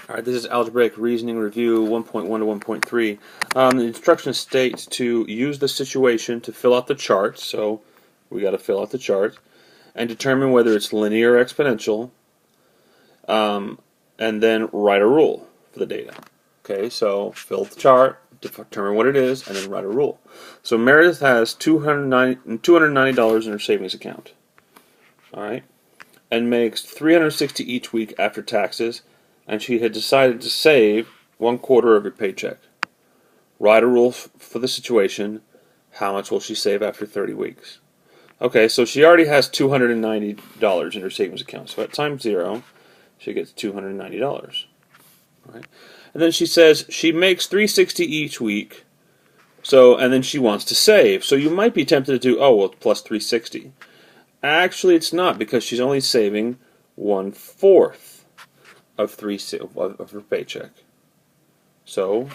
Alright, this is Algebraic Reasoning Review 1.1 to 1.3. The instructions state to use the situation to fill out the chart, so we got to fill out the chart, and determine whether it's linear or exponential, and then write a rule for the data. Okay, so fill the chart, determine what it is, and then write a rule. So Meredith has $290 in her savings account, alright, and makes $360 each week after taxes, and she had decided to save 1/4 of her paycheck. Write a rule for the situation. How much will she save after 30 weeks? Okay, so she already has $290 in her savings account. So at time 0, she gets $290. Right? And then she says she makes $360 each week. So, and then she wants to save. So you might be tempted to do, oh, well, plus $360. Actually, it's not, because she's only saving 1/4 of her paycheck. So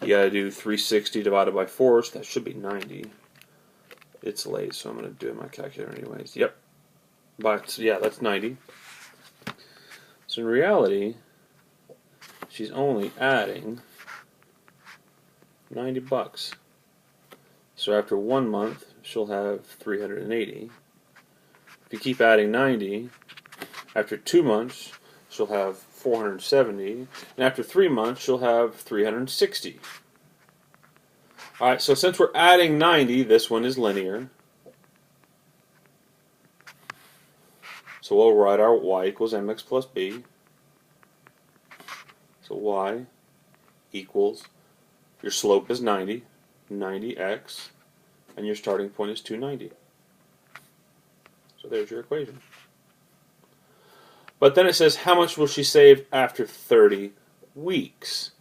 you gotta do 360 divided by 4, so that should be 90. It's late, so I'm gonna do it in my calculator anyways. Yep. But yeah, that's 90. So in reality, she's only adding 90 bucks. So after 1 month, she'll have 380. If you keep adding 90, after 2 months, she'll have 470, and after 3 months, she'll have 360. Alright, so since we're adding 90, this one is linear. So we'll write our y equals mx plus b. So y equals, your slope is 90, 90x, and your starting point is 290. So there's your equation. But then it says, how much will she save after 30 weeks?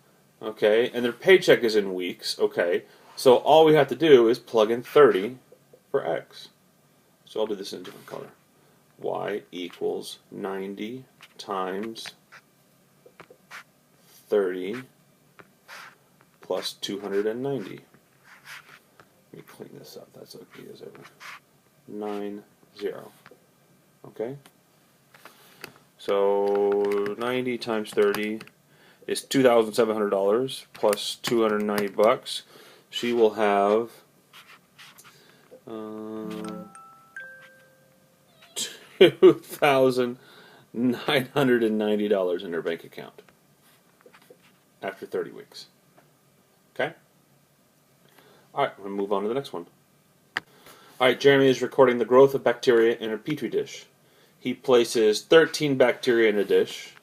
Okay, and their paycheck is in weeks. Okay, so all we have to do is plug in 30 for x. So I'll do this in a different color. Y equals 90 times 30 plus 290. Let me clean this up. That's okay as ever. 90. Okay? So 90 times 30 is $2,700 plus 290 bucks. She will have $2,990 in her bank account after 30 weeks. Okay? Alright, we're going to move on to the next one. Alright, Jeremy is recording the growth of bacteria in a petri dish. He places 13 bacteria in a dish,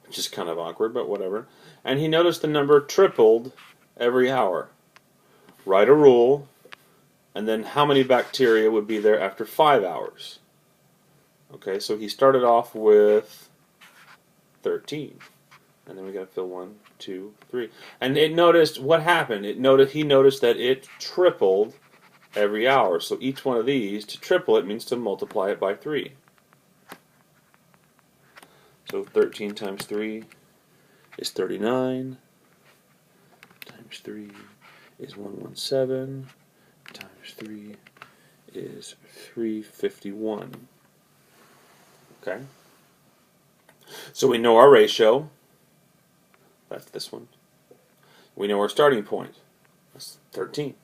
which is kind of awkward, but whatever. And he noticed the number tripled every hour. Write a rule, and then how many bacteria would be there after 5 hours? Okay, so he started off with 13. And then we got to fill 1, 2, 3. And it noticed what happened. He noticed that it tripled every hour. So each one of these, to triple it, means to multiply it by 3. So 13 times 3 is 39, times 3 is 117, times 3 is 351. Okay? So we know our ratio. That's this one. We know our starting point. That's 13.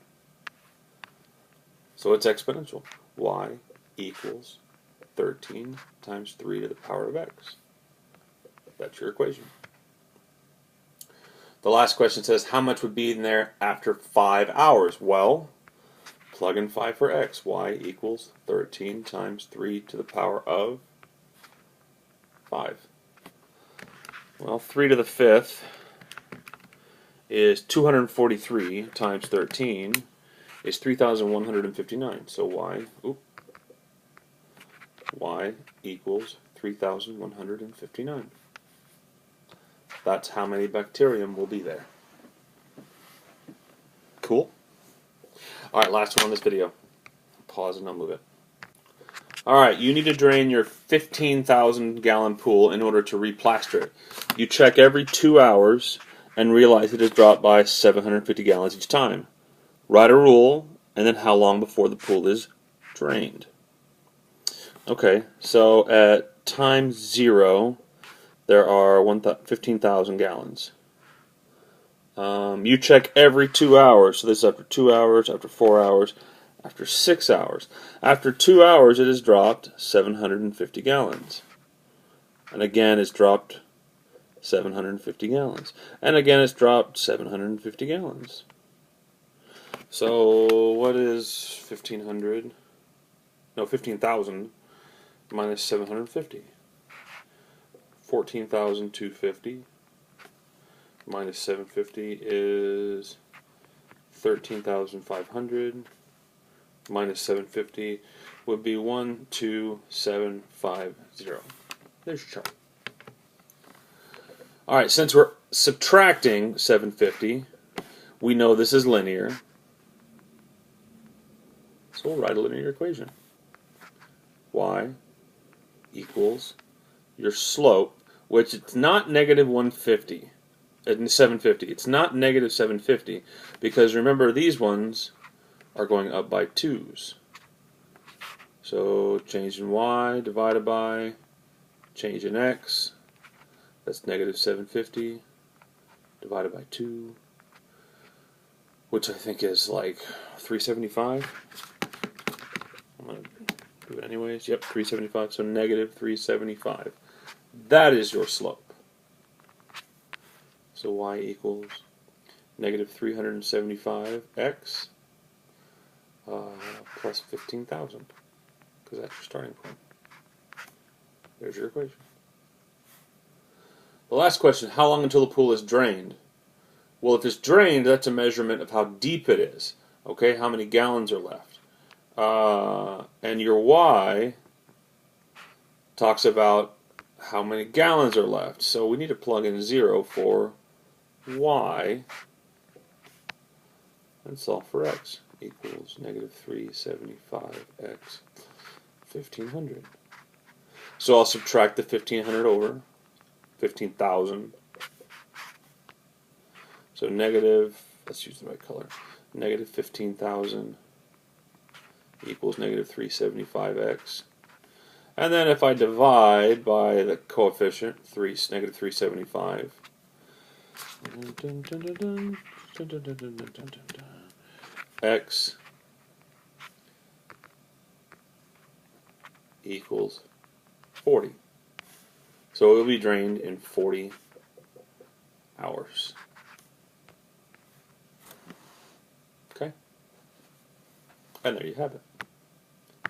So it's exponential. Y equals 13 times 3 to the power of x. That's your equation. The last question says, how much would be in there after 5 hours? Well, plug in 5 for x. Y equals 13 times 3 to the power of 5. Well, 3 to the 5th is 243 times 13 is 3,159. So y equals 3,159. That's how many bacterium will be there. Cool? Alright, last one on this video. Pause and I'll move it. Alright, you need to drain your 15,000 gallon pool in order to replaster it. You check every 2 hours and realize it has dropped by 750 gallons each time. Write a rule, and then how long before the pool is drained. Okay, so at time 0, there are 15,000 gallons. You check every 2 hours. So this is after 2 hours, after 4 hours, after 6 hours. After 2 hours, it has dropped 750 gallons. And again, it's dropped 750 gallons. And again, it's dropped 750 gallons. So what is 1,500? No, 15,000 minus 750. 14,250 minus 750 is 13,500. Minus 750 would be 12750. There's your chart. Alright, since we're subtracting 750, we know this is linear. So we'll write a linear equation. Y equals your slope, which it's not negative 150, 750. It's not negative 750 because remember these ones are going up by 2's. So change in y divided by change in x. That's negative 750 divided by 2, which I think is like 375. I'm going to do it anyways. Yep, 375. So negative 375. That is your slope. So y equals negative 375x plus 15,000, because that's your starting point. There's your equation. The last question, how long until the pool is drained? Well, if it's drained, that's a measurement of how deep it is. Okay, how many gallons are left. And your y talks about how many gallons are left. So we need to plug in 0 for y and solve for x equals negative 375x 1,500. So I'll subtract the 1,500 over 15,000. So negative, let's use the right color, negative 15,000 equals negative 375x. And then if I divide by the coefficient, negative 375, x equals 40. So it will be drained in 40 hours. Okay? And there you have it.